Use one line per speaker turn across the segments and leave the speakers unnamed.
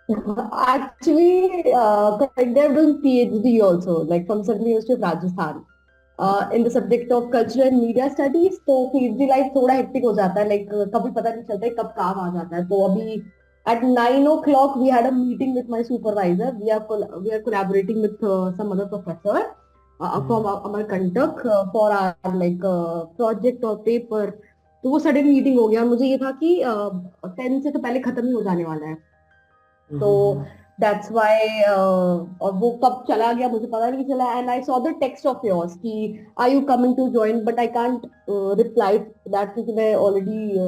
Actually, currently I'm doing PhD also, like from Central University of Rajasthan, in the subject of cultural and media studies. तो PhD life थोड़ा hectic हो जाता है, like कभी पता नहीं चलता है कब काम आ जाता है. तो अभी at 9 o'clock we had a meeting with my supervisor. We are collaborating with some other professor
hmm,
from Amarkantak for our like project और paper. तो वो सडन मीटिंग हो गया और मुझे ये था कि 10 से तो पहले खत्म ही हो जाने वाला है. तो
हम्म।
दैट्स वाई और वो कब चला गया मुझे पता नहीं चला. And I saw the text of yours कि are you coming to join, but I can't reply that क्योंकि मैं ऑलरेडी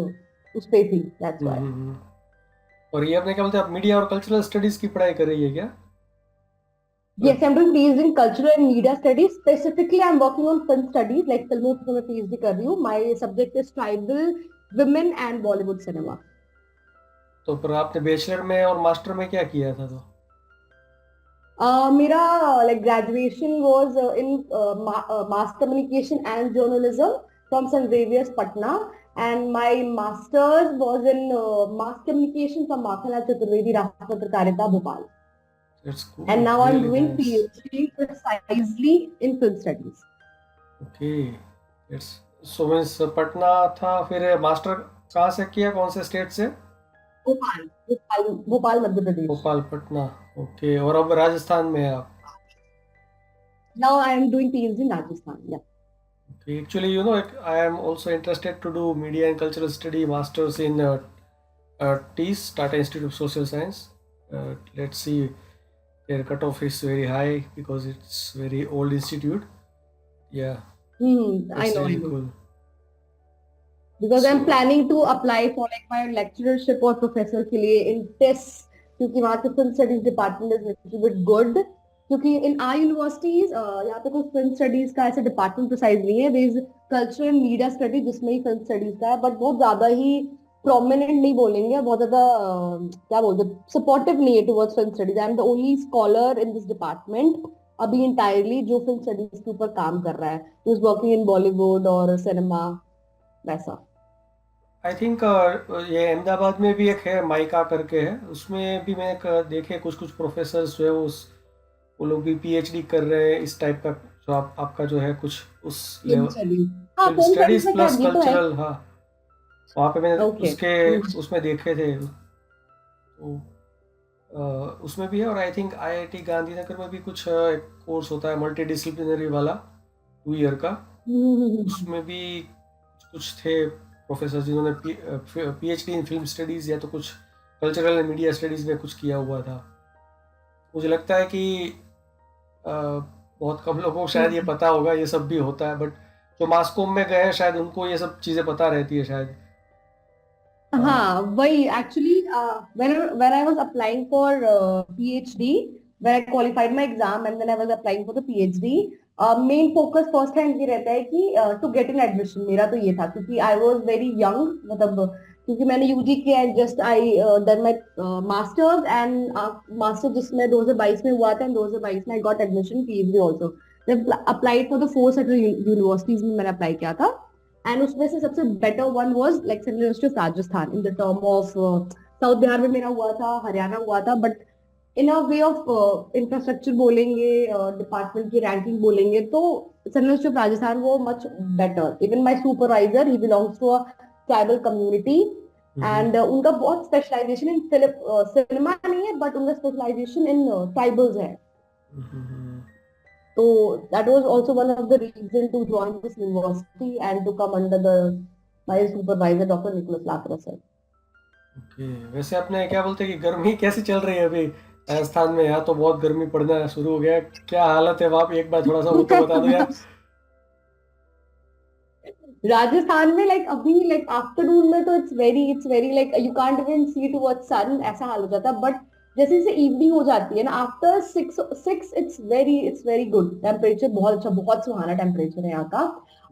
उस पे थी. That's
hmm,
why.
और ये आपने क्या बोलते हैं, आप मीडिया और कल्चरल स्टडीज की पढ़ाई कर रही है क्या?
Yes, I'm doing PhD in cultural and media studies. Specifically, I'm working on film studies, like फिल्मों पे मैं PhD कर रही हूँ. My subject is tribal women and Bollywood cinema.
तो फिर आपने बैचलर में और मास्टर में क्या किया था तो?
मेरा like graduation was in mass communication and journalism from St. Xavier's Patna, and my master's was in mass communication from Makhala Chaturvedi Rashtra Patrakarita Bhopal,
it's
and
cool,
now I'm
really
doing
nice.
PhD precisely in film studies.
Okay, it's so means Patna था, फिर master कहाँ से किया, कौन से state से?
Bhopal, Bhopal, Bhopal, Madhya Pradesh.
Bhopal, Patna. Okay, और अब राजस्थान में है आप?
Now I am doing PhD in Rajasthan. Yeah.
Okay, actually I am also interested to do media and cultural study masters in TISS, Tata Institute of Social Science. Let's see, their cutoff is very high because it's very old institute. Yeah,
I
that's
know, I
really
know.
cool.
Because I'm
So,
planning to apply for like my lecturership और professor के लिए in TISS, क्योंकि वहाँ के film studies department is little bit good. क्योंकि in our universities यहाँ पे कोई film studies का ऐसे department precise नहीं है. There is cultural and media studies जिसमें ही film studies का है, but बहुत ज्यादा ही prominent नहीं बोलेंगे, बहुत ज्यादा क्या बोलते supportive नहीं है towards film studies. I'm the only scholar in this department अभी entirely जो film studies के ऊपर काम कर रहा है, who is working in Bollywood और cinema वैसा.
आई थिंक ये अहमदाबाद में भी एक है, माइका करके है, उसमें भी मैं देखे कुछ कुछ प्रोफेसर्स जो है वो लोग भी PhD कर रहे हैं इस टाइप का। जो आपका जो है कुछ उस
फिल्म
लेवल,
स्टडीज. हाँ,
फिल्म
फिल्म स्टडीज
स्टडीज
में क्या
प्लस
ये तो है.
कल्चरल, हाँ। वहाँ पे मैंने
ओके.
उसके उसमें देखे थे तो उसमें भी है। और आई थिंक IIT गांधीनगर में भी कुछ एक कोर्स होता है मल्टी डिसिप्लिनरी वाला, 2 ईयर का। उसमें भी कुछ थे प्रोफेसर जिन्होंने PhD इन फिल्म स्टडीज़ या तो कुछ कल्चरल एंड मीडिया स्टडीज़ में कुछ किया हुआ था। मुझे लगता है कि बहुत कम लोगों को शायद ये पता होगा ये सब भी होता है, बट जो मास कॉम में गए हैं शायद उनको ये सब चीज़ें पता रहती है शायद। अ,
हाँ वही actually. when I was applying for PhD, when I qualified my exam and then I was applying for the PhD, main focus first hand ये रहता है कि to get an admission. मेरा तो ये था क्योंकि I was very young, मतलब क्योंकि मैंने UG किया and just I done my masters and master जिसमें 2022 में हुआ था, and 2022 में I got admission PhD also. Then applied for the 4 universities में मैंने अप्लाई किया था. एंड उसमें से सबसे better one was like central university of Rajasthan in the term of south Bihar में मेरा हुआ था, हरियाणा हुआ था, but in a way of infrastructure बोलेंगे, डिपार्टमेंट की रैंकिंग बोलेंगे तो सेंट्रल यूनिवर्सिटी ऑफ राजस्थान वो much better. Even my supervisor ही belongs to a tribal community.
Hmm,
and उनका बहुत स्पेशलाइजेशन इन सिनेमा नहीं है, बट उनका स्पेशलाइजेशन इन ट्राइबल्स है.
हम्म।
So that was also one of the reasons to join this university and to come under the my supervisor, Dr. Nicholas Lakra sir.
Okay, वैसे आपने क्या बोलते हैं कि गर्मी कैसी चल रही है अभी राजस्थान में? यहाँ तो बहुत गर्मी पड़ना शुरू हो गया है। क्या हालत है वहाँ पे, एक बार थोड़ा सा वो तो बता दो यार।
राजस्थान में लाइक अभी लाइक आफ्टरनून में तो it's very like you can't even see towards sun, ऐसा हाल हो जाता है. बट जैसे जैसे इवनिंग हो जाती है ना, after six six it's very good temperature. बहुत अच्छा, बहुत सुहाना टेम्परेचर है यहाँ का.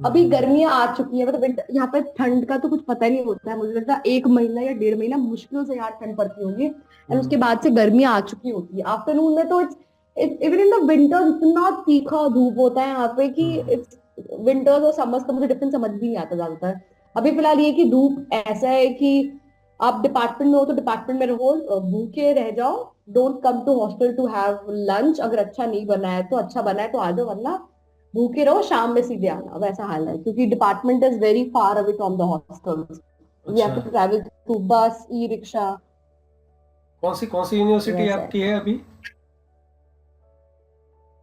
अभी
हम्म,
गर्मियां आ चुकी है, मतलब यहाँ पे ठंड का तो कुछ पता ही नहीं होता है. मुझे लगता है 1 महीना या 1.5 महीना मुश्किल से यहाँ ठंड पड़ती होगी, एंड
हम्म,
उसके बाद से गर्मियां आ चुकी होती है. आफ्टरनून में तो it's even in the winter इतना तीखा धूप होता है यहाँ पे कि
हम्म,
इट्स विंटर्स और समर्स का मुझे डिफरेंस समझ भी नहीं आता ज्यादातर. अभी फिलहाल ये कि धूप ऐसा है कि आप डिपार्टमेंट में हो तो डिपार्टमेंट में रहो, भूखे रह जाओ, don't come to hostel to have lunch. अगर अच्छा नहीं बना है तो अच्छा बना है तो आ जाओ, वरना भूखे रहो, शाम में सीधे आना, वैसा हाल है, क्योंकि department is very far away from the hostel. We have
अच्छा,
to travel through bus, e rickshaw,
कौन सी यूनिवर्सिटी
वैसा है।
आपकी है अभी?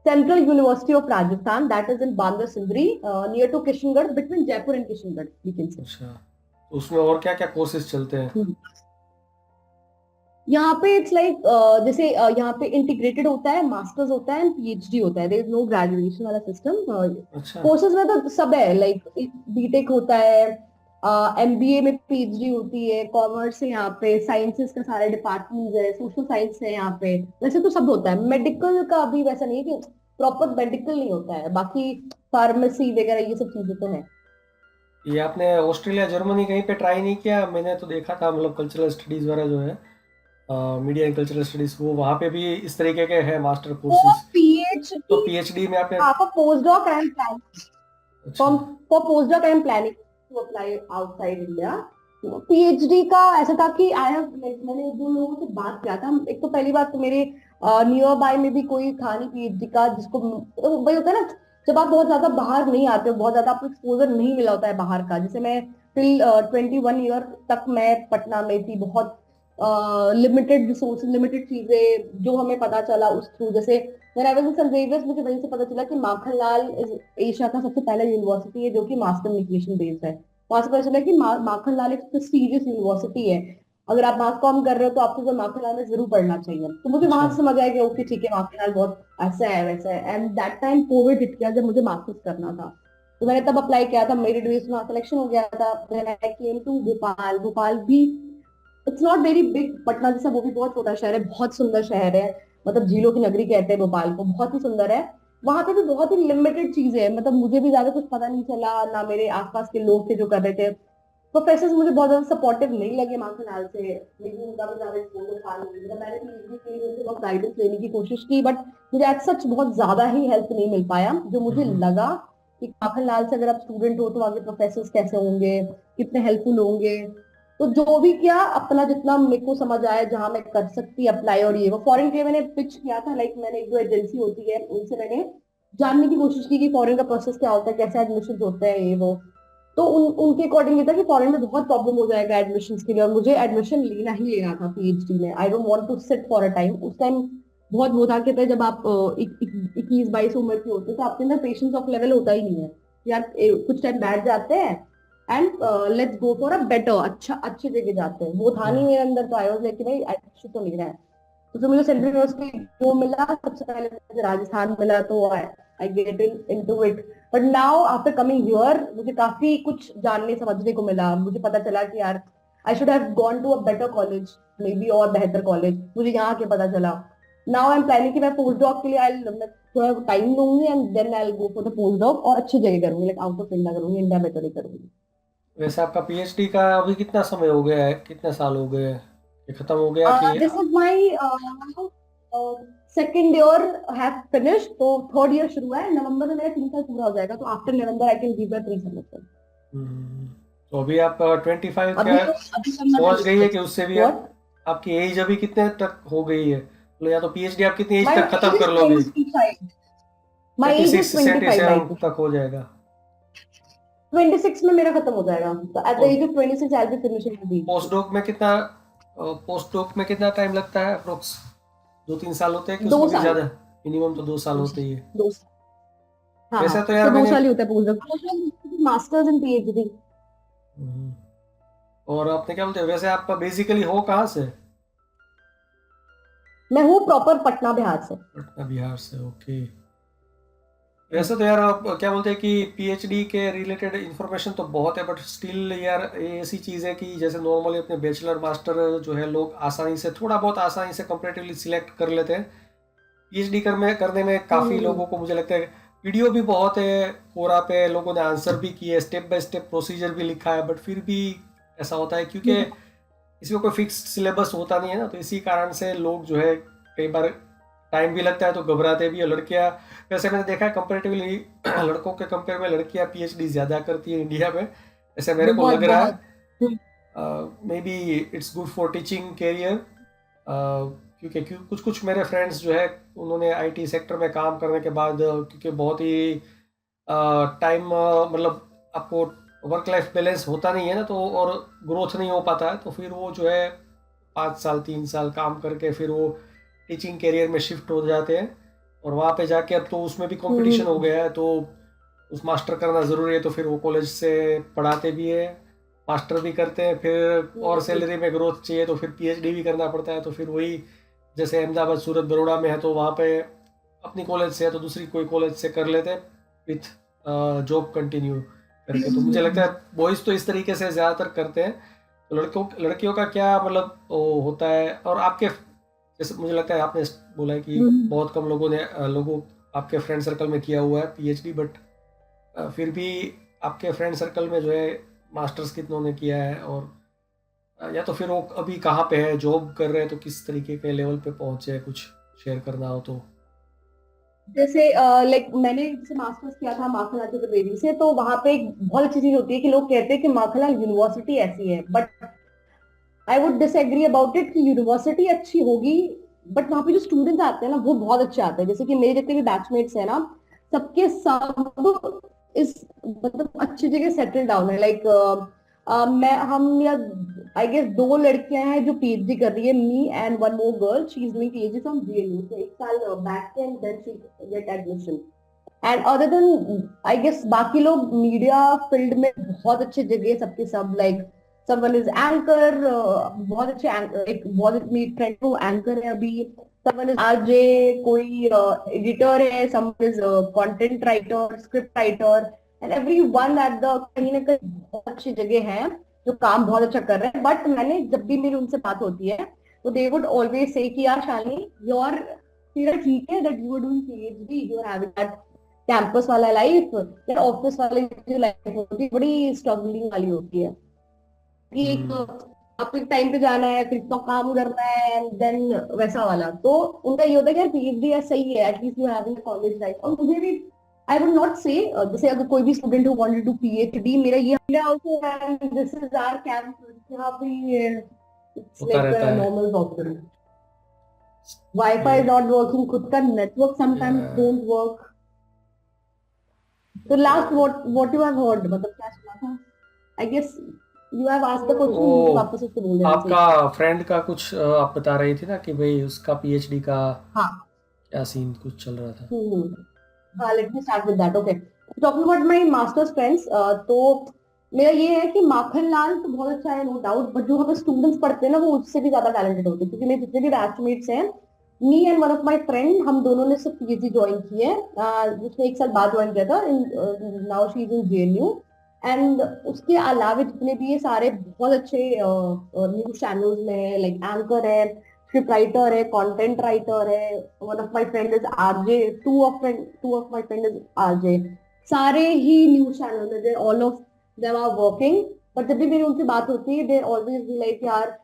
Central university of Rajasthan, that is in Banda Sindri, near to Kishangarh, between Jaipur and Kishangarh, we can say.
अच्छा, तो उसमें और क्या क्या कोर्सेज चलते हैं?
यहाँ पे इट्स लाइक जैसे यहाँ पे इंटीग्रेटेड होता है, मास्टर्स होता है एंड पीएचडी होता है, देयर इज नो ग्रेजुएशन वाला सिस्टम।
अच्छा।
कोर्सेज में तो सब है, लाइक बीटेक होता है, एमबीए में पीएचडी होती है, कॉमर्स है यहाँ पे, साइंसेस का सारे डिपार्टमेंट्स है, सोशल साइंस है यहाँ पे, वैसे तो सब होता है। मेडिकल का अभी वैसा नहीं है कि प्रॉपर मेडिकल नहीं होता है, बाकी फार्मेसी वगैरह ये सब चीजें तो है।
ये आपने ऑस्ट्रेलिया जर्मनी कहीं पे ट्राई नहीं किया? मैंने तो देखा था, मतलब कल्चरल स्टडीज वगैरह जो है, मीडिया एंड कल्चरल स्टडीज, वो वहाँ पे भी इस तरीके के हैं मास्टर
वो
कोर्सेज। तो
पीएचडी,
पीएचडी में आपने?
हाँ, for post doc I am
अच्छा।
For postdoc I am planning to apply outside India. PhD का ऐसा था कि आई हैव, मैंने दो लोगों से बात किया था। एक तो पहली बात तो मेरे नियर बाय में भी कोई था नहीं पीएचडी का जिसको, तो वही होता है ना, जब आप बहुत ज्यादा बाहर नहीं आते हो, बहुत ज्यादा आपको एक्सपोजर नहीं मिला होता है बाहर का। जैसे मैं टिल 21 ईयर तक मैं पटना में थी, बहुत लिमिटेड रिसोर्सेज, लिमिटेड चीजें जो हमें पता चला उस थ्रू। जैसे when I was in St. Xavier's, मुझे वहीं से पता चला कि माखनलाल एशिया का सबसे पहला यूनिवर्सिटी है जो कि मास कम्युनिकेशन बेस्ड है। वहां से पता चला कि माखनलाल एक प्रेस्टिजियस यूनिवर्सिटी है, अगर आप मास कॉम कर रहे हो तो आपको तो माखनलाल में जरूर पढ़ना चाहिए। तो मुझे
अच्छा।
वहां से समझ आया कि ओके ठीक है, माखनलाल बहुत ऐसा है वैसा है। And that time Covid hit किया जब मुझे मास्टर्स करना था, तो मैंने तब अप्लाई किया था, मेरिट बेस्ड में सिलेक्शन हो गया था। Then I came to Bhopal. Bhopal भी it's not very big, Patna जैसा वो भी बहुत छोटा शहर है, बहुत सुंदर शहर है, मतलब झीलों की नगरी कहते हैं भोपाल को, बहुत ही सुंदर है। वहां पे भी बहुत ही लिमिटेड चीजें हैं, मतलब मुझे भी ज्यादा कुछ पता नहीं चला, ना मेरे आसपास के लोग थे जो कर रहे थे। प्रोफेसर मुझे बहुत ज्यादा सपोर्टिव नहीं लगे माखनलाल से, लेकिन उनका भी ज्यादा एक्सपोजर था नहीं। मतलब मैंने पीएचडी के लिए उनसे बहुत गाइडेंस लेने की कोशिश की, बट मुझे एज सच बहुत ज्यादा ही हेल्प नहीं मिल पाया। जो मुझे
हम्म।
लगा कि माखनलाल से अगर आप स्टूडेंट हो तो आगे प्रोफेसर कैसे होंगे, कितने हेल्पफुल होंगे। तो जो भी किया, अपना जितना मेरे को समझ आया, जहां मैं कर सकती अप्लाई, और ये वो फॉरेन के लिए मैंने पिच किया था। लाइक मैंने एक दो एजेंसी होती है उनसे मैंने जानने की कोशिश की कि फॉरेन का प्रोसेस क्या होता है, कैसे एडमिशन होते हैं, ये वो। तो उनके अकॉर्डिंग ये था कि फॉरेन में बहुत प्रॉब्लम हो जाएगा एडमिशन के लिए, और मुझे एडमिशन लेना ही लेना था पीएचडी में। I don't want to sit for a time. उस टाइम बहुत वो था, कहते हैं जब आप 21-22 उम्र की होते हैं तो आपके अंदर पेशेंस ऑफ लेवल होता ही नहीं है कि आप कुछ टाइम बैठ जाते हैं and let's go for a better, अच्छा अच्छी जगह जाते हैं। वो था नहीं मेरे अंदर, तो आई वाज लाइक कि भाई अच्छी तो नहीं रहा है। तो फिर मुझे सेंट्रल यूनिवर्सिटी जो मिला, सबसे पहले मुझे राजस्थान मिला, तो I get into it. But now after coming here मुझे काफी कुछ जानने समझने को मिला। मुझे पता चला कि यार I should have gone to a better college, maybe और बेहतर कॉलेज, मुझे यहाँ के पता चला। नाउ आई एम प्लानिंग कि मैं पोस्ट डॉक के लिए मैं थोड़ा टाइम लूंगी and then I go for the post doc, और अच्छी जगह करूंगी, लाइक आउट ऑफ इंडिया करूंगी, इंडिया में तो नहीं करूंगी।
वैसे आपका पीएचडी का अभी कितना समय हो गया है, कितने साल हो गए हैं? ये खत्म हो गया कि?
This is my second year have finish, तो थर्ड ईयर शुरू है, नवंबर में मेरा 3 साल पूरा हो जाएगा, तो after November I can give 3 semester.
तो अभी आप 25
अभी
क्या
तो अभी करना
पहुंच गई है कि
चाहिए।
उससे भी
व्हाट?
आपकी एज अभी कितने तक हो गई है, मतलब या तो पीएचडी आप कितनी एज
माय
तक खत्म
एज इज
कर लोगे?
25, माय एज इज
26
25
77
राइट।
तक हो जाएगा?
26 में मेरा खत्म हो जाएगा, तो एट द
और
age of 26 I will be finishing the
post
PhD.
Doc में कितना, पोस्ट डॉक में कितना टाइम लगता है अप्रोक्स? 2-3 साल होते हैं कि
दो
उसमें भी
साल
ज्यादा? मिनिमम तो 2 साल
दो
होते ही है।
साल 2 साल, हाँ
वैसे
हाँ,
तो
तो
यार
दो
मैंने
साल ही होता है post doc, masters in PhD.
Hmm, और आपने क्या बोलते हैं, वैसे आपका बेसिकली हो कहाँ से?
मैं हूँ प्रॉपर पटना बिहार से।
पटना बिहार से, ओके। वैसे तो यार आप क्या बोलते हैं कि पीएचडी के रिलेटेड इन्फॉर्मेशन तो बहुत है, बट स्टिल यार ये ऐसी चीज़ है कि जैसे नॉर्मली अपने बैचलर मास्टर जो है लोग आसानी से, थोड़ा बहुत आसानी से कंपेरेटिवली सिलेक्ट कर लेते हैं। पीएचडी करने में काफ़ी लोगों को मुझे लगता है, वीडियो भी बहुत है कोरा पे, लोगों ने आंसर भी किए, स्टेप बाय स्टेप प्रोसीजर भी लिखा है, बट फिर भी ऐसा होता है क्योंकि इसमें कोई फिक्स सिलेबस होता नहीं है ना, तो इसी कारण से लोग जो है कई बार टाइम भी लगता है तो घबराते भी है। लड़कियां, वैसे मैंने देखा है कंपेरेटिवली लड़कों के कंपेयर में लड़कियां पीएचडी ज़्यादा करती है इंडिया में, ऐसे मेरे को
बहुत
लग रहा है।
बहुत
maybe it's good for teaching career, क्योंकि कुछ कुछ मेरे फ्रेंड्स जो है उन्होंने आईटी सेक्टर में काम करने के बाद, क्योंकि बहुत ही टाइम मतलब आपको वर्क लाइफ बैलेंस होता नहीं है ना, तो और ग्रोथ नहीं हो पाता है, तो फिर वो जो है 5 साल 3 साल काम करके फिर वो टीचिंग कैरियर में शिफ्ट हो जाते हैं। और वहाँ पे जाके अब तो उसमें भी कंपटीशन हो गया है, तो उस मास्टर करना ज़रूरी है, तो फिर वो कॉलेज से पढ़ाते भी है, मास्टर भी करते हैं, फिर और सैलरी में ग्रोथ चाहिए तो फिर पीएचडी भी करना पड़ता है। तो फिर वही जैसे अहमदाबाद सूरत बड़ौदा में है तो वहाँ पे अपनी कॉलेज से है तो दूसरी कोई कॉलेज से कर लेते हैं विथ जॉब कंटिन्यू करके। तो मुझे लगता है बॉयज़ तो इस तरीके से ज़्यादातर करते हैं। तो लड़कियों का क्या मतलब वो होता है? और आपके जैसे मुझे लगता है आपने बोला है कि बहुत कम लोगों ने लोगों आपके फ्रेंड सर्कल में किया हुआ है पीएचडी, बट फिर भी आपके फ्रेंड सर्कल में जो है मास्टर्स कितनों ने किया है, और या तो फिर वो अभी कहाँ पे है, जॉब कर रहे हैं, तो किस तरीके के लेवल पे पहुंचे, कुछ शेयर करना हो तो।
जैसे लाइक मैंने जैसे मास्टर्स किया था माखनलाल चतुर्वेदी से, तो वहां पे एक बहुत अच्छी चीज होती है कि लोग कहते हैं कि माखनलाल यूनिवर्सिटी ऐसी है, but I would disagree about it कि यूनिवर्सिटी अच्छी होगी, बट वहां पे जो स्टूडेंट्स आते हैं ना वो बहुत अच्छे आते हैं। जैसे कि मेरे जितने भी बैचमेट्स हैं ना, सबके सब इस मतलब अच्छी जगह सेटल डाउन है। लाइक मैं हम या आई गेस 2 लड़कियां हैं जो पीएचडी कर रही है, me and one more girl, she is doing PhD from JNU, so 1 साल back and then she get admission. And other than I guess बाकी लोग मीडिया फील्ड में बहुत अच्छे जगह सबके सब, लाइक someone is anchor, बहुत अच्छे एक बहुत मेरी फ्रेंड वो एंकर है अभी, someone is आरजे, कोई एडिटर है, someone is content writer, script writer, and everyone at the कहीं ना कहीं बहुत अच्छी जगह है जो काम बहुत अच्छा कर रहे हैं। बट मैंने जब भी मेरी उनसे बात होती है तो दे वुड ऑलवेज से कि यार शालिनी योर तेरा ठीक है that you are doing PhD, you are having that campus वाला लाइफ या ऑफिस वाली जो लाइफ होती है बड़ी स्ट्रगलिंग वाली होती है कि एक आपको एक टाइम पे जाना है, फिर इतना काम करना है, एंड देन वैसा वाला। तो उनका ये होता है कि यार पीएचडी है सही है, at least you having college life. और मुझे भी आई वुड नॉट से जैसे अगर कोई भी student who wanted to PhD, मेरा ये also and this is our campus, यहाँ पे इट्स
होता
लाइक
रहता
अ
है।
Normal problem. Wifi is not working, खुद का नेटवर्क समटाइम्स डोंट वर्क। तो last what you have heard, मतलब क्या सुना था? I guess you have asked the question, मुझे
वो
वापस उसको बोल देना चाहिए।
आपका फ्रेंड का कुछ आप बता रही थी ना कि भाई उसका पीएचडी का
हाँ।
क्या सीन कुछ चल रहा था।
हाँ, let me start with that. Okay, talking about my masters friends, तो मेरा ये है कि माखनलाल तो बहुत अच्छा है नो डाउट, बट जो हमें स्टूडेंट्स पढ़ते हैं ना वो उससे भी ज्यादा टैलेंटेड होते हैं, क्योंकि मेरे जितने भी बैचमेट्स हैं, मी and one of my friend, हम दोनों ने सिर्फ पीएचडी ज्वाइन की है। उसने 1 साल बाद ज्वाइन किया था, now she is in JNU. And उसके अलावा जितने भी ये सारे बहुत अच्छे न्यूज चैनल्स में है, लाइक एंकर है, स्क्रिप्ट राइटर है, कंटेंट राइटर है, one of my friend is RJ, two of my friend is RJ, सारे ही न्यूज चैनल में, they all of them are working. But जब भी मेरी उनसे बात होती है, दे ऑलवेज बी लाइक यार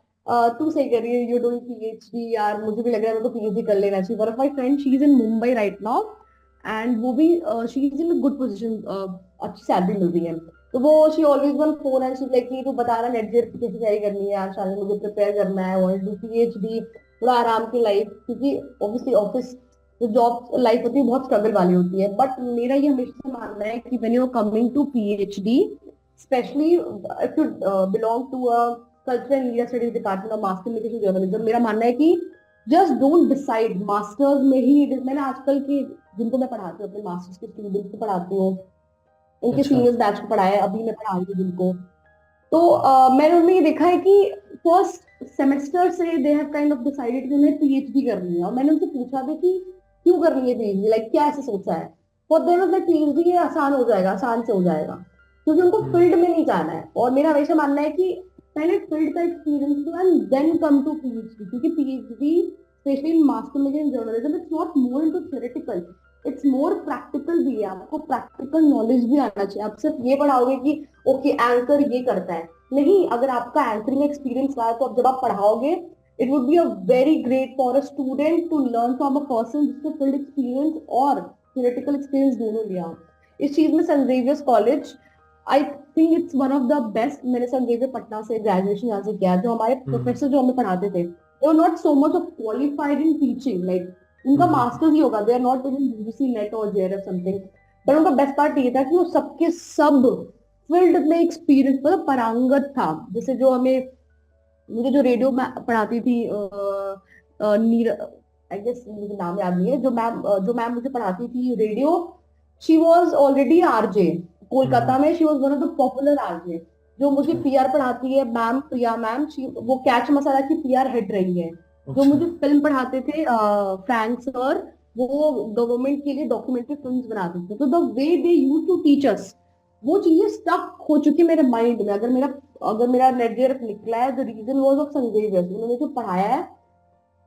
तू सही कर रही है, यू डूइंग पीएचडी, यार मुझे भी लग रहा है मेरे को पीएचडी कर लेना चाहिए। One of my friend, she is in Mumbai right now, and वो भी she is in good position, अच्छी सैलरी मिल रही है। तो वो she always one phone and she like तू बता रहा नेट जेआरएफ की कैसे तैयारी करनी है यार, शायद मुझे प्रिपेयर करना है, वांट टू पीएचडी, थोड़ा आराम की लाइफ, क्योंकि ऑब्वियसली ऑफिस जो जॉब लाइफ होती है बहुत स्ट्रगल वाली होती है। बट मेरा ये हमेशा से मानना है कि when you are coming to PhD, specially if you belong to a cultural and media studies department और मास कम्युनिकेशन जर्नलिज्म, मेरा मानना है कि जस्ट डोंट डिसाइड मास्टर्स में ही। मैंने आजकल की जिनको मैं पढ़ाती हूँ, अपने मास्टर्स के स्टूडेंट्स को पढ़ाती हूँ, उनके
अच्छा।
सीनियर्स बैच को पढ़ाया है, अभी मैं पढ़ा रही हूँ जिनको। तो मैंने उनमें ये देखा है कि फर्स्ट सेमेस्टर से they have kind of decided कि उन्हें पीएचडी करनी है। और मैंने उनसे पूछा भी कि क्यों करनी है पीएचडी, लाइक क्या ऐसे सोचा है? For them was like PhD ये आसान हो जाएगा, आसान से हो जाएगा, क्योंकि उनको फील्ड में नहीं जाना है। और मेरा हमेशा मानना है कि पहले फील्ड का एक्सपीरियंस लो and then come to PhD, क्योंकि PhD specially in mass communication journalism it's not more into theoretical, it's more practical भी है। आपको प्रैक्टिकल नॉलेज भी आना चाहिए। आप सिर्फ ये पढ़ाओगे कि ओके एंकर ये करता है, नहीं। अगर आपका एंकरिंग एक्सपीरियंस रहा है तो अब जब आप पढ़ाओगे, it would be a very great for a student to learn from a person जिसने फील्ड एक्सपीरियंस और थ्योरेटिकल एक्सपीरियंस दोनों लिया। इस चीज में Saint Xavier's College I think it's one of the best. मैंने संजय पटना से ग्रेजुएशन यहाँ से किया। जो हमारे प्रोफेसर जो हमें पढ़ाते थे, they are not so much of qualified in teaching, like उनका मास्टर्स ही होगा, they are not even UGC NET और जेआरएफ समथिंग। पर उनका बेस्ट पार्ट ये था कि वो सबके सब फील्ड में एक्सपीरियंस, मतलब पारंगत था। जैसे जो हमें, मुझे जो रेडियो पढ़ाती थी, नीर, आई गेस मुझे नाम याद नहीं है, जो मैम मुझे पढ़ाती थी radio, she was already RJ Kolkata में, she was one of the popular RJ. जो मुझे पीआर पढ़ाती है मैम, प्रिया मैम, वो कैच मसाला की पीआर हेड रही है। जो मुझे फिल्म पढ़ाते थे फ्रैंक सर, वो गवर्नमेंट के लिए डॉक्यूमेंट्री फिल्म्स बनाते थे। तो the way they use to teach us, वो चीजें स्टक हो चुकी मेरे माइंड में। अगर मेरा नेट जेआरएफ निकला है, the reason was of Sanjay Vyas. उन्होंने जो पढ़ाया है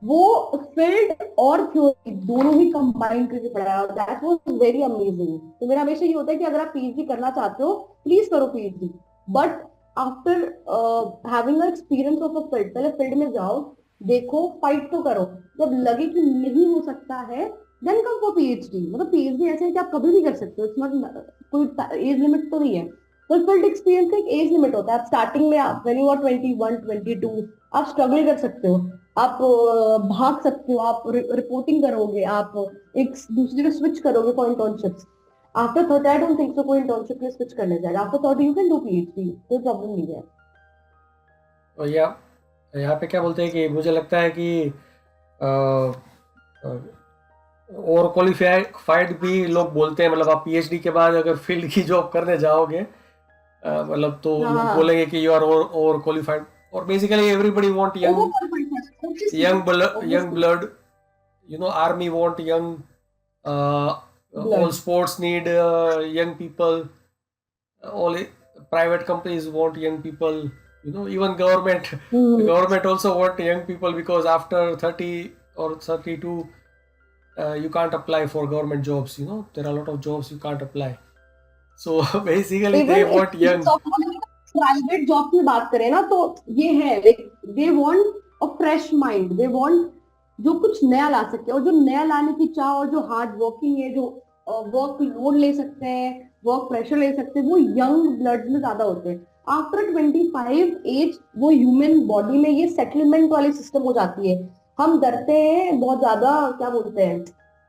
वो फील्ड और थ्योरी दोनों ही कंबाइन करके पढ़ाया, दैट वाज वेरी अमेजिंग। तो मेरा हमेशा ये होता है कि अगर आप पीएचडी करना चाहते हो, प्लीज करो PhD, but after having experience of a field, पहले फील्ड में जाओ, देखो, फाइट तो करो। जब लगे कि नहीं हो सकता है, देन कम फॉर पीएचडी। मतलब पीएचडी ऐसे है कि आप कभी भी कर सकते हो, इट्स नॉट, कोई एज लिमिट तो नहीं है। तो फील्ड एक्सपीरियंस का एक एज लिमिट होता है। आप स्टार्टिंग में, आप व्हेन यू आर 21 22, आप स्ट्रगल कर सकते हो, आप भाग सकते हो, आप रिपोर्टिंग करोगे, आप एक दूसरी जगह स्विच करोगे for internships. After 30 I don't think so कोई इंटर्नशिप के लिए स्विच करने जाएगा। After 30 you can do PhD, कोई प्रॉब्लम नहीं है।
और यहाँ पे क्या बोलते हैं कि मुझे लगता है कि और क्वालिफाइड भी लोग बोलते हैं, मतलब आप पीएचडी के बाद अगर फील्ड की जॉब करने जाओगे, मतलब तो लोग बोलेंगे कि यू आर ओवर क्वालिफाइड। और basically everybody want young blood, you know, army want young, all sports need young people, all private companies want young people, you know, even government also want young people, because after 30 or 32 you can't apply for government jobs, you know, there are a lot of jobs you can't apply, so basically they want young.
Private job की बात करें ना, तो ये है, they want a fresh mind, they want जो कुछ नया ला सके, और जो नया लाने की चाह और जो हार्ड वर्किंग है, जो वर्क लोड ले सकते हैं, वर्क प्रेशर ले सकते हैं, वो यंग ब्लड में ज्यादा होते हैं। आफ्टर 25 एज वो ह्यूमन बॉडी में ये सेटलमेंट वाली सिस्टम हो जाती है। हम डरते हैं बहुत ज्यादा, क्या बोलते हैं,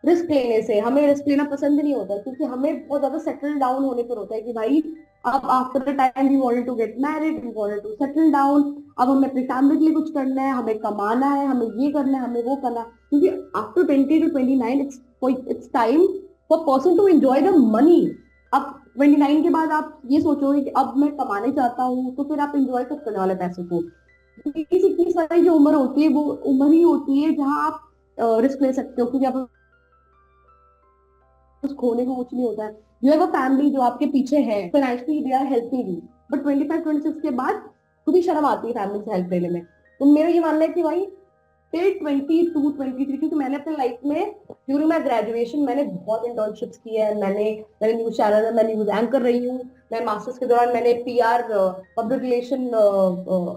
रिस्क लेने से। हमें रिस्क लेना पसंद नहीं होता, क्योंकि हमें बहुत ज्यादा सेटल डाउन होने पर होता है कि भाई अब after time we wanted to get married, we wanted to settle down, अब हमें अपनी फैमिली के लिए कुछ करना है, हमें कमाना है, हमें ये करना है, हमें वो करना है। क्योंकि after 20 to 29 it's time for person to enjoy the money. अब 29 के बाद आप ये सोचोगे कि अब मैं कमाने चाहता हूँ, तो फिर आप एंजॉय कब करने वाले पैसे को? 21 वाली जो उम्र होती है, वो उम्र ही होती है जहाँ आप रिस्क ले सकते हो, क्योंकि आप कुछ खोने को कुछ नहीं होता है। यू हैव अ फैमिली जो आपके पीछे है, financially they are helping you, but 25-26 के बाद खुद ही शर्म आती है फैमिली से हेल्प लेने में। तो मेरा ये मानना है कि भाई टिल 22-23, क्योंकि मैंने अपने लाइफ में ड्यूरिंग माई ग्रेजुएशन मैंने बहुत इंटर्नशिप्स की है। मैंने न्यूज चैनल में मैं न्यूज एंकर रही हूँ। मैं मास्टर्स के दौरान मैंने PR, public relation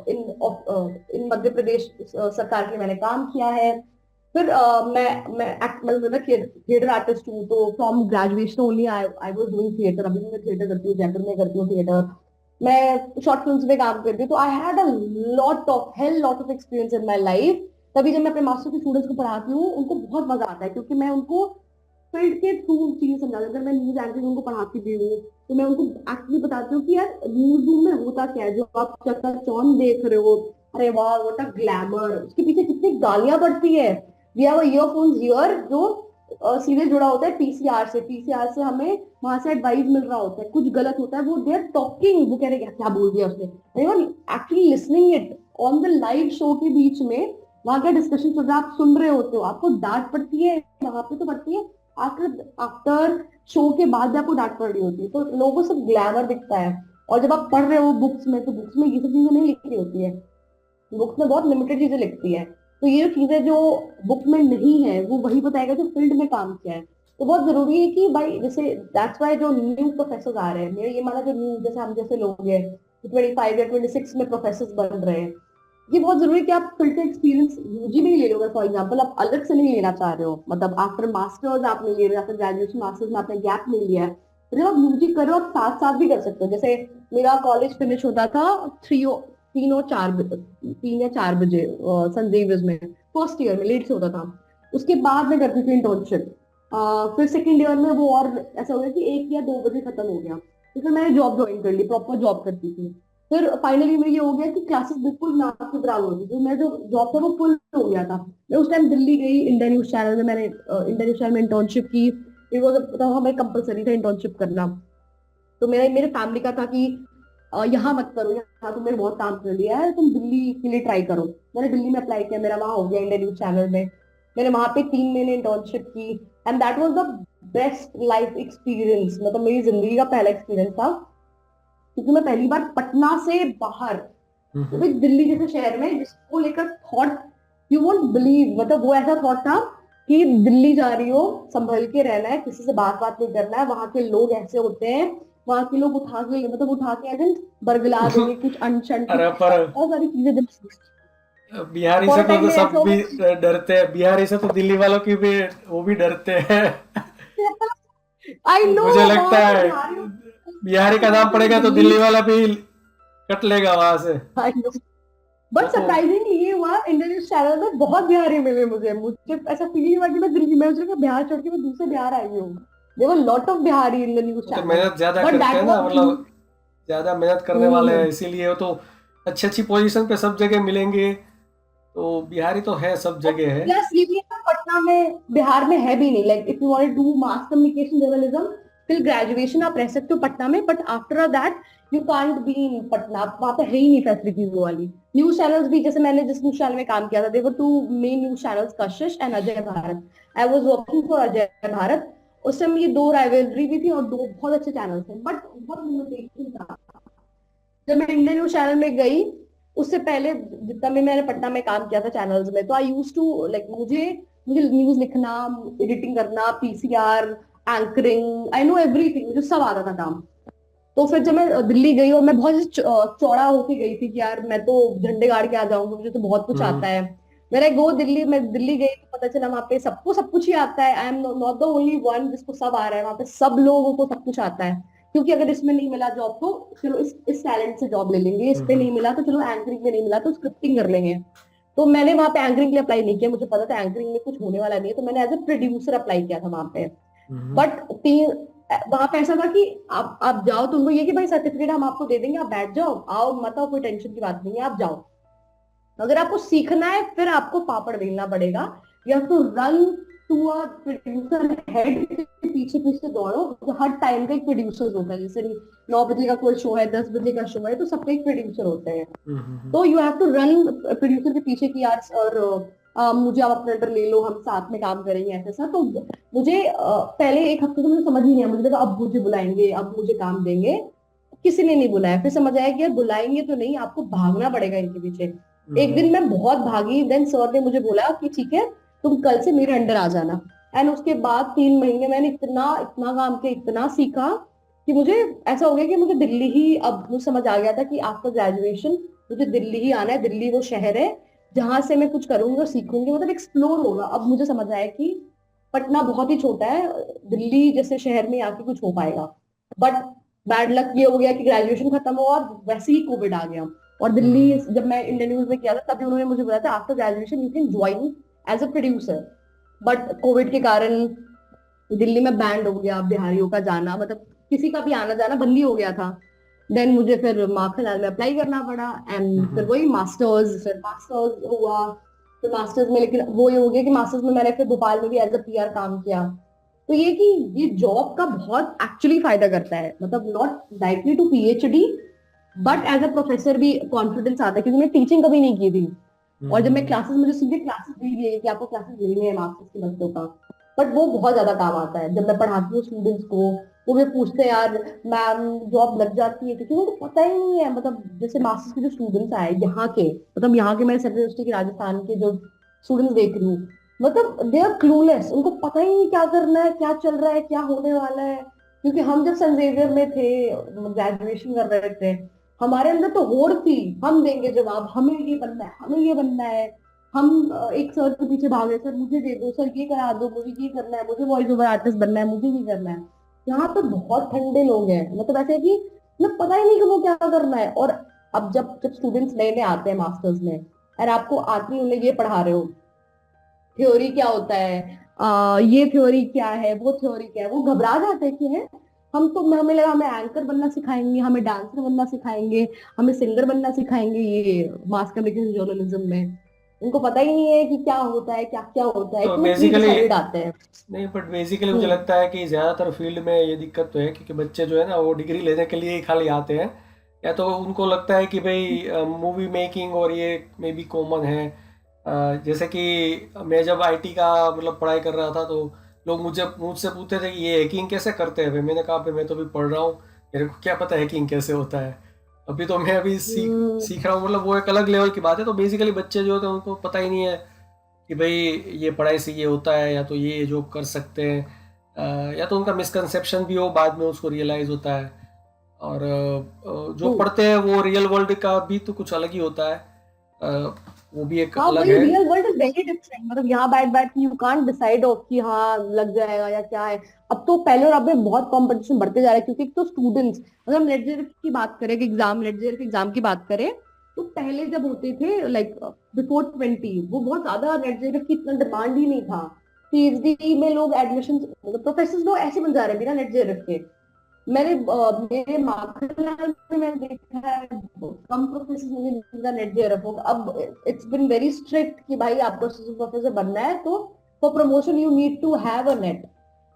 in Madhya Pradesh सरकार के मैंने काम किया है। फिर मैं थिएटर आर्टिस्ट हूँ, तो from graduation only I was doing theatre. अभी मैं थिएटर करती हूँ, जयपुर में करती हूँ थिएटर, मैं शॉर्ट फिल्म्स में काम करती हूँ। तो I had a lot of experience in my life. तभी जब मैं अपने मास्टर के स्टूडेंट्स को पढ़ाती हूँ, उनको बहुत मजा आता है, क्योंकि मैं उनको फील्ड के थ्रू चीजें समझाती हूँ। अगर मैं न्यूज एंकरिंग उनको पढ़ाती भी हूँ, तो मैं उनको एक्चुअली बताती हूँ कि यार न्यूज रूम में होता क्या है। जो आप चकाचौंध देख रहे हो, अरे वाह व्हाट अ ग्लैमर, उसके पीछे कितनी गालियां पड़ती है। वी हैव ईयरफोन्स हियर जो सीधे जुड़ा होता है पीसीआर से हमें वहां से एडवाइस मिल रहा होता है। कुछ गलत होता है, वो दे आर टॉकिंग, वो कह रहे क्या बोल दिया उसने, actually listening it on the live show के बीच में। वहां का डिस्कशन चल रहा है, आप सुन रहे होते हो, आपको डांट पड़ती है वहां पे, तो पड़ती है आफ्टर शो के बाद आपको डांट पड़ रही होती है। तो लोगों को सब ग्लैमर दिखता है, और जब आप पढ़ रहे हो बुक्स में, तो बुक्स में ये सब चीजें नहीं लिखी होती है। बुक्स में बहुत लिमिटेड चीजें लिखती है। तो ये चीजें जो बुक में नहीं है, वो वही बताएगा जो फील्ड में काम किया है। तो बहुत जरूरी है कि भाई, जैसे दैट्स वाई जो न्यू प्रोफेसर आ रहे हैं, मेरा ये माना, जो न्यू जैसे हम जैसे लोग हैं, 25 या 26 में प्रोफेसर बन रहे हैं, ये बहुत जरूरी है कि आप फील्ड का एक्सपीरियंस यूजी में ही ले लो। फॉर एग्जाम्पल, आप अलग से नहीं लेना चाह रहे हो, मतलब आफ्टर मास्टर्स आप नहीं ले रहे, आफ्टर ग्रेजुएशन मास्टर्स में आपने गैप नहीं लिया है, तो जब आप म्यूजिक करो आप साथ साथ भी कर सकते हो। जैसे मेरा कॉलेज फिनिश होता था 3 या 4 बजे सन जेवियर्स में, फर्स्ट ईयर में लेट से होता था। उसके बाद मैं करती थी इंटर्नशिप। फिर सेकेंड ईयर में वो और ऐसा हो गया कि 1 या 2 बजे खत्म हो गया, तो फिर मैंने जॉब ज्वाइन कर ली, प्रॉपर जॉब करती थी। फिर फाइनली मेरी ये हो गया कि क्लासेस बिल्कुल ना के बराबर हो गई, तो मैं जो जॉब था वो फुल हो गया था। मैं उस टाइम दिल्ली गई, इंडिया न्यूज चैनल में मैंने इंडिया न्यूज चैनल में इंटर्नशिप की। इट वॉज, हमें कंपलसरी था इंटर्नशिप करना। तो मेरे मेरे फैमिली का था कि यहाँ मत करो, यहाँ तुमने बहुत काम कर लिया है, तुम दिल्ली के लिए ट्राई करो। मैंने दिल्ली में अप्लाई किया, मेरा वहां हो गया इंडिया न्यूज चैनल में। मैंने वहां पे 3 महीने इंटर्नशिप की, and that was the best life experience, मतलब मेरी जिंदगी का पहला एक्सपीरियंस था। क्योंकि मैं पहली बार पटना से बाहर, वो भी दिल्ली जैसे शहर में, जिसको लेकर थॉट यू वोंट बिलीव, मतलब वो ऐसा थॉट था कि दिल्ली जा रही हो, संभल के रहना है, किसी से बात बात नहीं करना है, वहां के लोग ऐसे होते हैं, वहां के लोग उठा के, मतलब उठा के ऐसे बरगला देंगे, कुछ अनशन, कुछ
अरे पर
बहुत सारी चीजें
बिहारी से
फॉर
तो
टाइम में
सब
ऐसा
भी
होगा।
डरते हैं, बिहारी से तो दिल्ली वालों की भी वो भी डरते हैं।
आई नो,
मुझे लगता
वहां पे
है
बिहारी
बिहारी का नाम
लोग
पड़ेगा तो
दिल्ली,
दिल्ली वाला भी कट लेगा वहां से।
I know. बट
वो तो
सरप्राइजिंगली ये हुआ, इंडियन न्यूज चैनल में बहुत बिहारी मिले मुझे। मुझे ऐसा फील हुआ कि मैं दिल्ली में, मुझे लगा बिहार छोड़ के मैं दूसरे बिहार आई हूँ। There were lot of Bihari in the news
वो तो
चैनल।
मेहनत ज्यादा
बट
करते हैं
दैट
ना,
वाज,
मतलब ज्यादा मेहनत करने वाले हैं, इसीलिए वो तो अच्छी अच्छी पोजीशन पे सब जगह मिलेंगे। तो बिहारी तो है, सब जगह है।
प्लस ये भी है ना, पटना में बिहार में है भी नहीं। Like if you want to do mass communication journalism, till graduation आप रह सकते हो पटना में, but after that you can't be in Patna. वहां पे है ही नहीं फैसिलिटीज वो वाली। न्यूज चैनल्स भी, जैसे मैंने जिस न्यूज चैनल में काम किया था, देवर to main news channels, Kashish and Ajay Bharat. I was working for Ajay Bharat. उस समय ये दो राइवलरी भी थी और दो बहुत अच्छे चैनल थे, बट बहुत लिमिटेशन था। जब मैं इंडियन न्यूज चैनल में गई, उससे पहले जितना भी मैंने पटना में काम किया था चैनल्स में, तो आई यूज टू लाइक, मुझे मुझे न्यूज लिखना, एडिटिंग करना, PCR, anchoring, I know everything, मुझे सब आता था काम। तो फिर जब मैं दिल्ली गई और मैं बहुत चौड़ा होके गई थी कि यार मैं तो झंडे गाड़ के आ जाऊंगी, मुझे तो बहुत कुछ
हम्म।
आता है। मेरा गो दिल्ली, मैं दिल्ली गई तो पता चला वहां पे सबको सब कुछ ही आता है। I am not the only one जिसको सब आ रहा है, वहां पे सब लोगों को सब कुछ आता है। क्योंकि अगर इसमें नहीं मिला जॉब तो चलो इस टैलेंट से जॉब ले लेंगे, इस पे
हम्म।
नहीं मिला तो चलो एंकरिंग में नहीं मिला तो स्क्रिप्टिंग कर लेंगे। तो मैंने वहां पे एंकरिंग के लिए अप्लाई नहीं किया, मुझे पता था एंकरिंग में कुछ होने वाला नहीं है, तो मैंने एज ए प्रोड्यूसर अप्लाई किया था वहां पे।
हम्म।
बट वहां पे ऐसा था कि आप जाओ तो उनको ये कि भाई सर्टिफिकेट हम आपको दे देंगे, आप बैठ जाओ, आओ मत आओ, कोई टेंशन की बात नहीं है, आप जाओ। अगर आपको सीखना है फिर आपको पापड़ बेलना पड़ेगा। You have to run to a producer head के पीछे पीछे दौड़ो। तो हर टाइम का एक प्रोड्यूसर होता है, जैसे 9 बजे का कोई शो है, 10 बजे का शो है, तो सबके एक प्रोड्यूसर होते हैं।
हम्म।
तो you have to run producer के पीछे की यार, और मुझे आप अपने अंडर ले लो, हम साथ में काम करेंगे, ऐसा ऐसा। तो मुझे पहले एक हफ्ते तो मुझे समझ ही नहीं आया, मुझे लगा अब मुझे बुलाएंगे, अब मुझे काम देंगे। किसी ने नहीं बुलाया। फिर समझ आया कि यार बुलाएंगे तो नहीं, आपको भागना पड़ेगा इनके पीछे। एक दिन मैं बहुत भागी, देन सर ने मुझे बोला कि ठीक है, तुम कल से मेरे अंडर आ जाना। एंड उसके बाद 3 महीने मैंने इतना इतना काम किया, इतना सीखा कि मुझे ऐसा हो गया कि मुझे दिल्ली ही, अब मुझे समझ आ गया था कि आफ्टर ग्रेजुएशन मुझे दिल्ली ही आना है। दिल्ली वो शहर है जहां से मैं कुछ करूंगी और सीखूंगी, मतलब एक्सप्लोर होगा। अब मुझे समझ आया कि पटना बहुत ही छोटा है, दिल्ली जैसे शहर में आके कुछ हो पाएगा। बट बैड लक ये हो गया कि ग्रेजुएशन खत्म हुआ और वैसे ही कोविड आ गया। और दिल्ली,
हम्म।
जब मैं इंडियन न्यूज में किया था तभी उन्होंने मुझे बोला था after graduation you can join as a producer. But covid के कारण दिल्ली में बैंड हो गया बिहारियों का जाना, मतलब किसी का भी आना जाना बंद ही हो गया था। देन मुझे फिर माखनलाल में अप्लाई करना पड़ा, एंड फिर वही मास्टर्स, फिर मास्टर्स हुआ। फिर मास्टर्स में, लेकिन वो ये हो गया कि मास्टर्स में मैंने फिर भोपाल में भी एज अ पीआर काम किया। तो ये कि ये जॉब का बहुत एक्चुअली फायदा करता है, मतलब not directly to PhD, but as a professor भी कॉन्फिडेंस आता है, क्योंकि मैंने टीचिंग कभी नहीं की थी। और जब मैं
हम्म।
क्लासेस, मुझे सीधे क्लासेस दे दिए कि आपको क्लासेस लेने हैं मास्टर्स के बच्चों का। बट वो बहुत ज्यादा काम आता है जब मैं पढ़ाती हूँ स्टूडेंट्स को। वो मुझे पूछते हैं यार मैम जॉब लग जाती है, क्योंकि उनको पता ही नहीं है। मतलब जैसे मास्टर्स के जो स्टूडेंट्स आए यहाँ के, मतलब यहाँ के, मैं सेंट्रल यूनिवर्सिटी के राजस्थान के जो स्टूडेंट्स देख रही हूँ, मतलब दे आर क्लूलेस, उनको पता ही नहीं क्या करना है, क्या चल रहा है, क्या होने वाला है। क्योंकि हम जब सेंट जेवियर में थे, ग्रेजुएशन कर रहे थे, हमारे अंदर तो होड़ थी, हम देंगे जवाब, हमें ये बनना है, हमें ये बनना है। हम एक सर के पीछे भागे, सर मुझे दे दो, सर ये करा दो, मुझे ये करना है, मुझे वॉइस ओवर आर्टिस्ट बनना है, मुझे ये करना है। यहाँ पे बहुत ठंडे लोग हैं, मतलब ऐसे है कि मतलब पता ही नहीं कि वो क्या करना है। और अब जब जब स्टूडेंट्स नए नए आते हैं मास्टर्स में, और आपको आते ही उन्हें ये पढ़ा रहे हो थ्योरी क्या होता है, ये थ्योरी क्या है, वो थ्योरी क्या है, वो घबरा जाते हैं कि है हम तो, हमें लगा हमें एंकर बनना सिखाएंगे, हमें डांसर बनना सिखाएंगे, हमें सिंगर बनना सिखाएंगे ये मास कम्युनिकेशन जर्नलिज्म में। उनको पता ही नहीं है कि क्या होता है, क्या क्या होता है,
तो
इतने प्री
बेसिकली
डिसाइडेड आते हैं।
नहीं, बट बेसिकली मुझे
हम्म।
लगता है कि ज़्यादातर फील्ड में ये दिक्कत तो है, क्योंकि बच्चे जो है ना वो डिग्री लेने के लिए ही खाली आते हैं। या तो उनको लगता है कि भाई मूवी मेकिंग और ये मे बी कॉमन है। जैसे कि मैं जब आईटी का मतलब पढ़ाई कर रहा था, तो लोग मुझे मुझसे पूछते थे कि ये हैकिंग कैसे करते हैं। भाई मैंने कहा भाई मैं तो अभी पढ़ रहा हूँ, मेरे को क्या पता हैकिंग कैसे होता है। अभी तो मैं अभी सीख
हम्म।
सीख रहा हूँ, मतलब वो एक अलग लेवल की बात है। तो बेसिकली बच्चे जो होते हैं उनको पता ही नहीं है कि भाई ये पढ़ाई से ये होता है, या तो ये जॉब कर सकते हैं। या तो उनका मिसकंसेप्शन भी हो, बाद में उसको रियलाइज होता है। और जो पढ़ते हैं वो रियल वर्ल्ड का भी तो कुछ अलग ही होता है। अ, वो भी एक
हाँ
अलग
वही,
है।
Real world is very different. मतलब यहाँ बैठ बैठ के यू कांट डिसाइड ऑफ कि हाँ लग जाएगा या क्या है। अब तो पहले और अब में बहुत कंपटीशन बढ़ते जा रहा है, क्योंकि एक तो स्टूडेंट्स, अगर हम नेट जेआरएफ की बात करें, कि एग्जाम नेट जेआरएफ एग्जाम की बात करें, तो पहले जब होते थे लाइक बिफोर 20, वो बहुत ज्यादा नेट जेआरएफ की इतना डिमांड ही नहीं था। पीएचडी में लोग एडमिशन, मतलब प्रोफेसर लोग ऐसे बन जा रहे हैं बिना नेट जेआरएफ के। मेरे माखनलाल में मैंने देखा है कम प्रोफेसर मुझे जिनका नेट जेआरएफ होगा। अब इट्स बिन वेरी स्ट्रिक्ट कि भाई आपको असिस्टेंट प्रोफेसर बनना है तो for promotion you need to have a NET.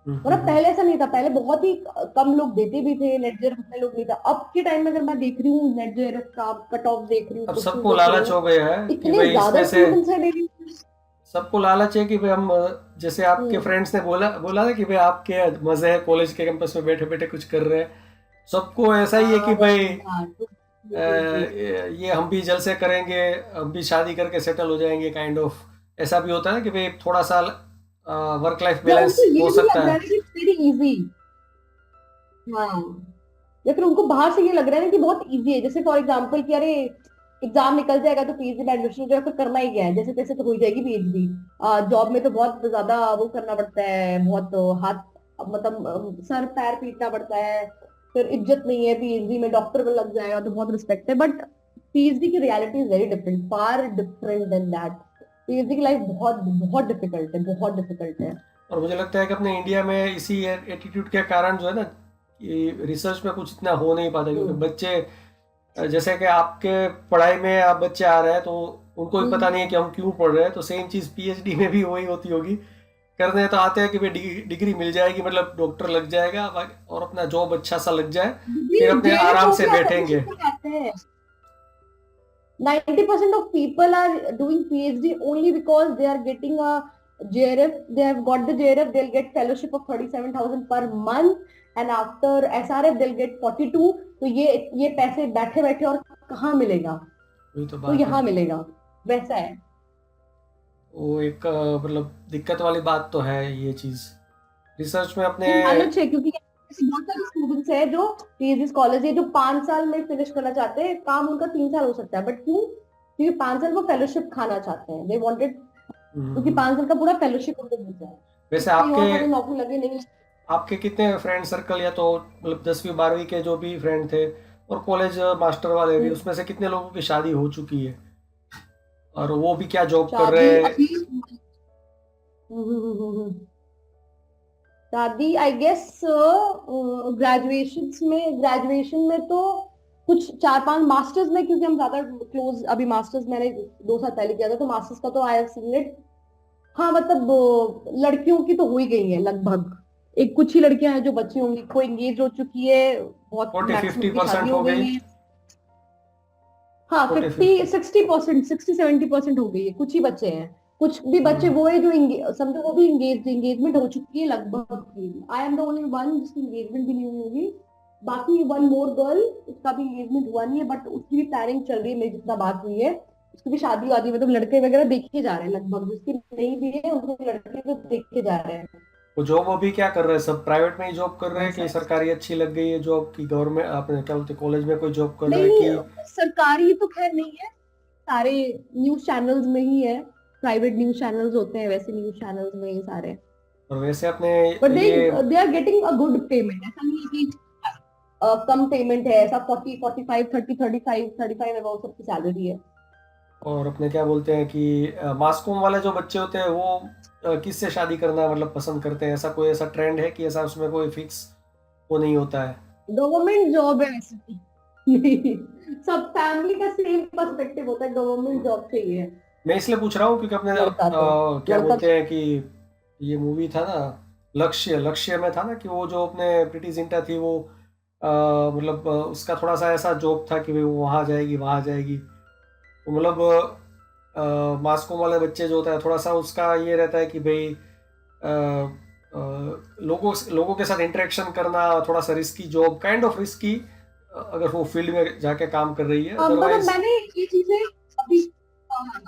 मतलब
हम्म।
पहले ऐसा नहीं था, पहले बहुत ही कम लोग देते भी थे नेट जेआरएफ, उतने लोग नहीं था। अब के टाइम में अगर मैं देख रही हूँ नेट जेआरएफ का कट ऑफ देख रही हूँ,
अब
क्वेश्चन
सबको
देख रही
लालच
हूँ,
हो गया है कि
इतने
भाई इसमें
ज्यादा
से,
स्टूडेंट्स हैं डेली।
सबको लालच है कि भाई हम जैसे आपके
हम्म।
फ्रेंड्स ने बोला बोला था कि भाई आपके मजे है कॉलेज के कैंपस में बैठे बैठे कुछ कर रहे हैं। सबको ऐसा ही है
हाँ
कि भाई
वही, हाँ
ये हम भी जलसे करेंगे, हम भी शादी करके सेटल हो जाएंगे, काइंड ऑफ ऐसा भी होता है कि भाई थोड़ा सा वर्क लाइफ
या
बैलेंस
उनको
हो
ये भी
सकता
लग रहा
है।
है कि इट्स वेरी इजी। हाँ, या फिर उनको बाहर से ये लग रहा है ना कि बहुत इजी है, जैसे फॉर एग्जांपल कि अरे एग्जाम निकल जाएगा तो पीएचडी में एडमिशन हो जाएगा, फिर करना ही क्या है, जैसे तैसे तो हो ही जाएगी पीएचडी। जॉब में तो बहुत ज्यादा वो करना पड़ता है, बहुत हाथ, मतलब सर पैर पीटना पड़ता है, फिर इज्जत नहीं है। पीएचडी में डॉक्टर को लग जाएगा तो बहुत रिस्पेक्ट है, बट पीएचडी की reality is very different, far different than that. PhD की लाइफ बहुत बहुत डिफिकल्ट है, बहुत डिफिकल्ट है।
और मुझे लगता है कि अपने इंडिया में इसी एटीट्यूड के कारण जो है ना, कि रिसर्च में कुछ इतना हो नहीं पाता, क्योंकि
हम्म।
बच्चे जैसे कि आपके पढ़ाई में आप बच्चे आ रहे हैं तो उनको भी पता
हम्म।
नहीं है कि हम क्यों पढ़ रहे हैं। तो सेम चीज़ पीएचडी में भी वही होती होगी। करने तो आते हैं कि भाई डिग्री मिल जाएगी, मतलब डॉक्टर लग जाएगा, और अपना जॉब अच्छा सा लग जाए, फिर अपने
जेआरएफ
आराम से
होके आप
बैठेंगे।
फेलोशिप में आते हैं। 90% of people are doing PhD only because they are getting a JRF. They have got the JRF, they'll get fellowship of 37,000 per month, and after SRF they'll get 42। तो ये पैसे बैठे बैठे और कहाँ मिलेगा?
वही तो
तो
बात है।
यहाँ मिलेगा, वैसा है।
वो एक मतलब दिक्कत वाली बात तो है ये चीज़ रिसर्च में अपने।
ये लालच है, क्योंकि ऐसे बहुत सारे स्टूडेंट्स हैं जो पीएचडी कॉलेज है जो 5 साल में फिनिश करना चाहते हैं, काम उनका 3 साल हो सकता है, बट क्यों? क्योंकि 5 साल वो फेलोशिप खाना चाहते हैं, दे वांटेड, क्योंकि
हम्म।
5 साल का पूरा फेलोशिप उनको मिल जाए, तो
वैसे
कहीं
आपके
और कहीं नौकरी लगे नहीं।
आपके कितने फ्रेंड सर्कल, या तो मतलब 10वीं 12वीं के जो भी फ्रेंड थे और कॉलेज मास्टर वाले भी,
हम्म।
उसमें से कितने लोगों की शादी हो चुकी है और वो भी क्या जॉब कर
शादी
रहे हैं?
अभी, शादी आई गेस ग्रेजुएशन में तो कुछ 4-5 मास्टर्स में, क्योंकि हम ज्यादा क्लोज, अभी मास्टर्स मैंने 2 साल पहले किया था, तो मास्टर्स का तो आई हैव सीन इट। हाँ मतलब लड़कियों की तो हो ही गई है लगभग। एक कुछ ही लड़कियां हैं जो बची होंगी, कोई एंगेज हो चुकी है, बहुत
40 50
मैक्सिमम की शादी
परसेंट
हो
हो
गई
गई।
है। हाँ
40
50
50।
60%, 60-70% हो गई है, कुछ ही बचे हैं। कुछ भी बच्चे
हम्म।
वो है जो समझो वो भी एंगेजमेंट हो चुकी है लगभग की। I am the only one जिसकी एंगेजमेंट भी नहीं हुई होगी। बाकी वन मोर गर्ल, उसका भी एंगेजमेंट हुआ नहीं है, बट उसकी भी प्लानिंग चल रही है, मेरी जितना बात हुई है। उसकी भी शादी वादी, मतलब लड़के वगैरह देखे जा रहे हैं, लगभग जिसकी नहीं भी है उनको लड़के तो देखे जा रहे हैं।
वो जॉब वो भी क्या कर रहे हैं, सब प्राइवेट में ही जॉब कर रहे हैं
वैसा
कि
है।
सरकारी अच्छी लग गई है जॉब की, गवर्नमेंट आपने क्या बोलते कॉलेज में कोई जॉब कर रहा है कि?
नहीं, सरकारी तो खैर नहीं है, सारे न्यूज चैनल्स में ही है। प्राइवेट न्यूज चैनल्स होते हैं वैसे न्यूज चैनल्स में ही सारे।
और वैसे अपने
बट
ये
they are getting a good payment, ऐसा नहीं है कि कम पेमेंट है, ऐसा 40 45 30 35 अबाउट सबकी सैलरी है।
और अपने क्या बोलते हैं कि मास कॉम वाले जो बच्चे होते हैं वो किससे शादी करना मतलब पसंद करते हैं, ऐसा कोई ऐसा ट्रेंड है कि ऐसा उसमें कोई फिक्स वो नहीं होता है?
गवर्नमेंट जॉब है वैसे तो। नहीं, सब फैमिली का सेम पर्सपेक्टिव होता है, गवर्नमेंट जॉब चाहिए
मैं इसलिए पूछ रहा हूँ क्योंकि अपने
लड़का तो।
क्या
लड़का
बोलते हैं कि ये मूवी था ना, लक्ष्य, लक्ष्य में था ना कि वो जो अपने प्रीति जिंटा थी वो मतलब उसका थोड़ा सा ऐसा जोक था कि भाई वो वहाँ जाएगी वहाँ जाएगी, तो मतलब मास्को वाले बच्चे जो होता है थोड़ा सा उसका ये रहता है कि भाई लोगों के साथ इंटरेक्शन करना, थोड़ा सा risky job, kind of risky अगर वो फील्ड में जाके काम कर रही है,
मतलब
अदरवाइज।
मैंने ये चीजें अभी, हाँ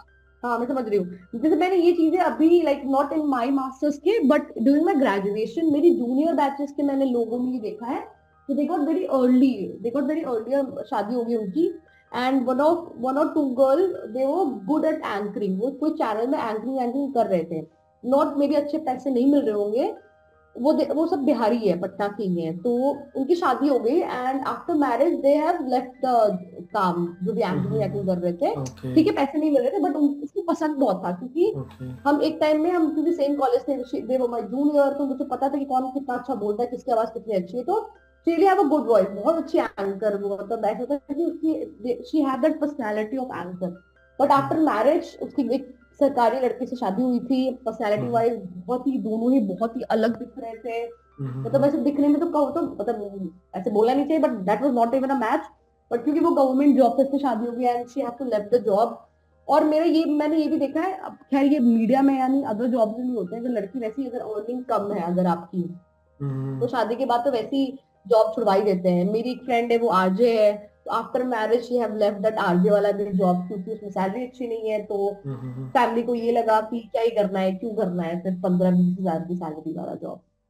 हाँ, मैं समझ रही हूँ, जैसे मैंने ये चीजें अभी like not in my masters के बट ड्यूरिंग माय ग्रेजुएशन मेरी जूनियर बैचेस के मैंने लोगों में ये देखा है कि दे गॉट वेरी अर्ली शादी हो गई उनकी। एंड वन और टू गर्ल दे वो गुड एट एंकरिंग, वो कोई चैनल में एंकरिंग एंकरिंग कर रहे थे, नॉट मे बी अच्छे पैसे नहीं मिल रहे होंगे, वो सब बिहारी है, पटना की ही है, तो उनकी शादी हो गई and after marriage they have left the काम जो भी एंकरिंग एक्टिंग कर रहे थे।
ओके
ठीक है, पैसे नहीं मिल रहे थे बट उसको पसंद बहुत था, क्योंकि
ओके
हम एक टाइम में हम क्योंकि सेम कॉलेज थे, दे वर माय जूनियर, तो मुझे पता था कि कौन कितना अच्छा बोलता है, किसकी आवाज कितनी अच्छी है, तो she really have a good voice, बहुत अच्छी एंकर, वो मतलब ऐसा होता है कि उसकी she had that personality of anchor. But after marriage उसकी एक सरकारी लड़की से शादी हुई थी, पर्सनालिटी वाइज बहुत ही, दोनों ही बहुत ही अलग दिख रहे थे, मतलब ऐसे दिखने में तो कहो तो मतलब ऐसे बोलना नहीं चाहिए but that was not even a match, but क्योंकि वो गवर्नमेंट जॉब से उसकी शादी हो गई and she have to left the job. और मैंने ये भी देखा है, अब खैर ये मीडिया में यानी अदर जॉब्स में भी होते हैं, अगर लड़की वैसी अगर अर्निंग कम है अगर आपकी, तो शादी के बाद तो वैसी जॉब छुड़वा ही देते हैं। मेरी एक फ्रेंड है वो आरजे है, तो after marriage she have left that RJ वाला भी जॉब, क्योंकि उसमें सैलरी अच्छी नहीं है, तो फैमिली को ये लगा कि क्या ही करना है, क्यों करना है फिर 15-20 हजार की सैलरी वाला जॉब।